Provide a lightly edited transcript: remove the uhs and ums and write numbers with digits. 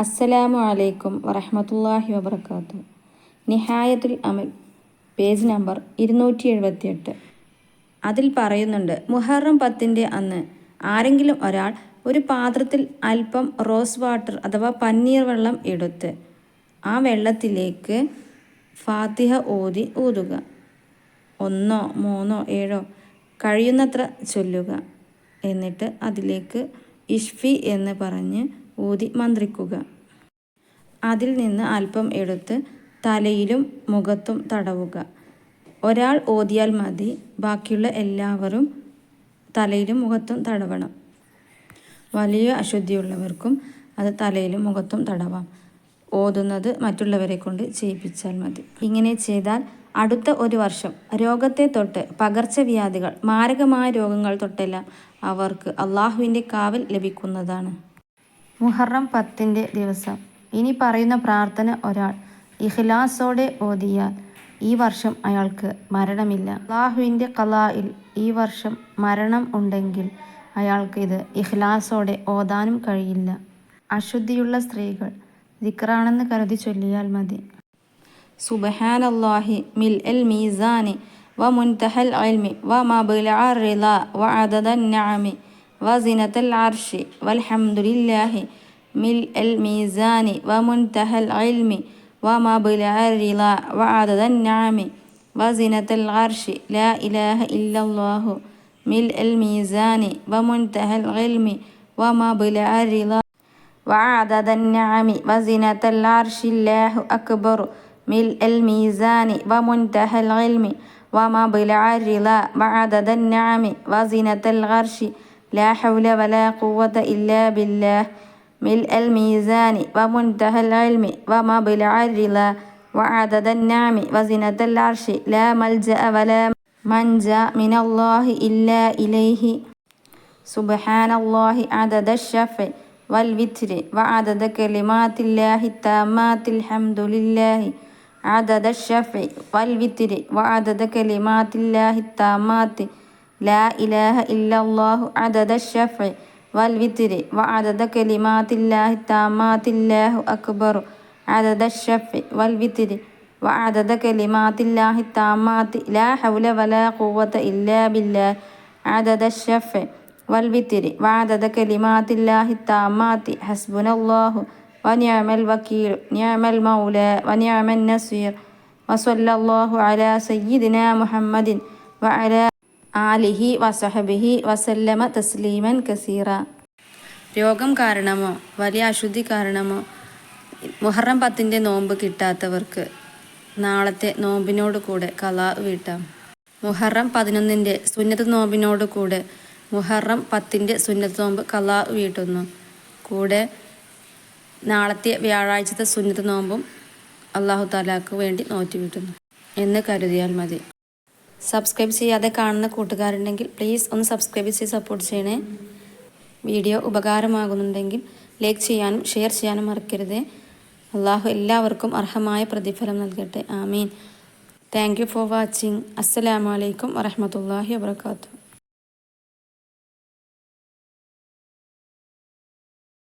അസ്സലാമു അലൈക്കും വറഹ്മത്തുള്ളാഹി വബറകാതുഹു. നിഹായത്തുൽ അമൽ, പേജ് നമ്പർ 278. അതിൽ പറയുന്നുണ്ട്, മുഹറം 10 അന്ന് ആരെങ്കിലും ഒരാൾ ഒരു പാത്രത്തിൽ അല്പം റോസ് വാട്ടർ അഥവാ പന്നീർ വെള്ളം എടുത്ത് ആ വെള്ളത്തിലേക്ക് ഫാത്തിഹ ഓതി ഊതുക. 1, 3, 7 കഴിയുന്നത്ര ചൊല്ലുക. എന്നിട്ട് അതിലേക്ക് ഇഷ്ഫി എന്ന് പറഞ്ഞ് ഊതി മന്ത്രിക്കുക. അതിൽ നിന്ന് അല്പം എടുത്ത് തലയിലും മുഖത്തും തടവുക. ഒരാൾ ഓതിയാൽ മതി, ബാക്കിയുള്ള എല്ലാവരും തലയിലും മുഖത്തും തടവണം. വലിയ അശുദ്ധിയുള്ളവർക്കും അത് തലയിലും മുഖത്തും തടവാം. ഓതുന്നത് മറ്റുള്ളവരെ കൊണ്ട് ചെയ്യിപ്പിച്ചാൽ മതി. ഇങ്ങനെ ചെയ്താൽ അടുത്ത ഒരു വർഷം രോഗത്തെ തൊട്ട് പകർച്ചവ്യാധികൾ, മാരകമായ രോഗങ്ങൾ തൊട്ടെല്ലാം അവർക്ക് അള്ളാഹുവിൻ്റെ കാവൽ ലഭിക്കുന്നതാണ്. മുഹറം 10 ദിവസം ഇനി പറയുന്ന പ്രാർത്ഥന ഒരാൾ ഇഖ്ലാസോടെ ഓതിയാൽ ഈ വർഷം അയാൾക്ക് മരണമില്ല. അള്ളാഹുവിൻ്റെ ഖലായിൽ ഈ വർഷം മരണം ഉണ്ടെങ്കിൽ അയാൾക്ക് ഇത് ഇഖ്ലാസോടെ ഓതാനും കഴിയില്ല. അശുദ്ധിയുള്ള സ്ത്രീകൾ ദിക്റാണെന്ന് കരുതി ചൊല്ലിയാൽ മതി. സുബ്ഹാനല്ലാഹി മിൽഅൽ മീസാനി വ മുൻതഹൽ ഇൽമി വ മബ്ലഅർ റിളാ വ അദദൻ നഅമി വ സിനത്തൽ അർശി വൽഹംദുലില്ലാഹി മിൽഅൽ മീസാനി വ മുൻതഹൽ ഇൽമി വ മബ്ലഅർ റിളാ വ അദദൻ നഅമി വ സിനത്തൽ അർശി ലാ ഇലാഹ ഇല്ലല്ലാഹു മിൽഅൽ മീസാനി വ മുൻതഹൽ ഇൽമി വ മബ്ലഅർ റിളാ വ അദദൻ നഅമി വ സിനത്തൽ അർശി അല്ലാഹു അക്ബർ മിൽഅൽ മീസാനി വ മുൻതഹൽ ഇൽമി വ മബ്ലഅർ റിളാ വ അദദൻ നഅമി വ സിനത്തൽ അർശി ലാ ഹൗല വലാ ഖുവത ഇല്ലാ ബില്ലാഹ് മിൽഅൽ മീസാനി വ മുൻതഹൽ ഇൽമി വ മബ്ലഅർ റിളാ വ അദദൻ നഅമി വ സിനത്തൽ അർശി ലാ മൽജഅ വലാ മൻജാ മിനല്ലാഹി ഇല്ലാ ഇലൈഹി സുബ്ഹാനല്ലാഹി അദദ ശഫഇ വൽ വിത്രി വ അദദ കലിമാത്തില്ലാഹി തമ്മാത്തിൽ ഹംദുലില്ലാഹി അദദ ശഫഇ വൽ വിത്രി വ അദദ കലിമാത്തില്ലാഹി തമ്മാത്തി ലാ ഇലാഹ ഇല്ലല്ലാഹു അദദ ശഫഇ വൽ വിത്രി വ അദദ കലിമാത്തില്ലാഹി തമ്മാത്തി അല്ലാഹു അക്ബർ അദദ ശഫഇ വൽ വിത്രി വ അദദ കലിമാത്തില്ലാഹി തമ്മാത്തി ലാ ഹൗല വലാ ഖുവത ഇല്ലാ ബില്ലാഹ് അദദ ശഫഇ വൽ വിത്രി വ അദദ കലിമാത്തില്ലാഹി തമ്മാത്തി ഹസ്ബുനല്ലാഹു വ നിഅമൽ വകീൽ നിഅമൽ മൗലാ വ നിഅമൻ നസീർ വ സ്വല്ലല്ലാഹു അലാ സയ്യിദിനാ മുഹമ്മദിൻ വ അലാ ആലിഹി വസഹബിഹി വസല്ലമ തസ്ലീമൻ കസീറ. രോഗം കാരണമോ വലിയ അശുദ്ധി കാരണമോ മുഹറം 10 നോമ്പ് കിട്ടാത്തവർക്ക് നാളത്തെ നോമ്പിനോട് കൂടെ ഖലാ വീട്ടാം. മുഹറം 11 സുന്നത്ത് നോമ്പിനോട് കൂടെ മുഹറം 10 സുന്നത്ത് നോമ്പ് ഖലാ വീട്ടുന്നു. കൂടെ നാളത്തെ വ്യാഴാഴ്ചത്തെ സുന്നത്ത് നോമ്പും അല്ലാഹു തആലാക്ക് വേണ്ടി നോറ്റി വീട്ടുന്നു എന്ന് കരുതിയാൽ മതി. സബ്സ്ക്രൈബ് ചെയ്യാതെ കാണുന്ന കൂട്ടുകാരുണ്ടെങ്കിൽ പ്ലീസ് ഒന്ന് സബ്സ്ക്രൈബ് ചെയ്ത് സപ്പോർട്ട് ചെയ്യണേ. വീഡിയോ ഉപകാരമാകുന്നുണ്ടെങ്കിൽ ലൈക്ക് ചെയ്യാനും ഷെയർ ചെയ്യാനും മറക്കരുത്. അള്ളാഹു എല്ലാവർക്കും അർഹമായ പ്രതിഫലം നൽകട്ടെ. ആമീൻ. Thank you for watching. അസ്സലാമു അലൈക്കും വറഹ്മത്തുള്ളാഹി വബറകാതുഹു.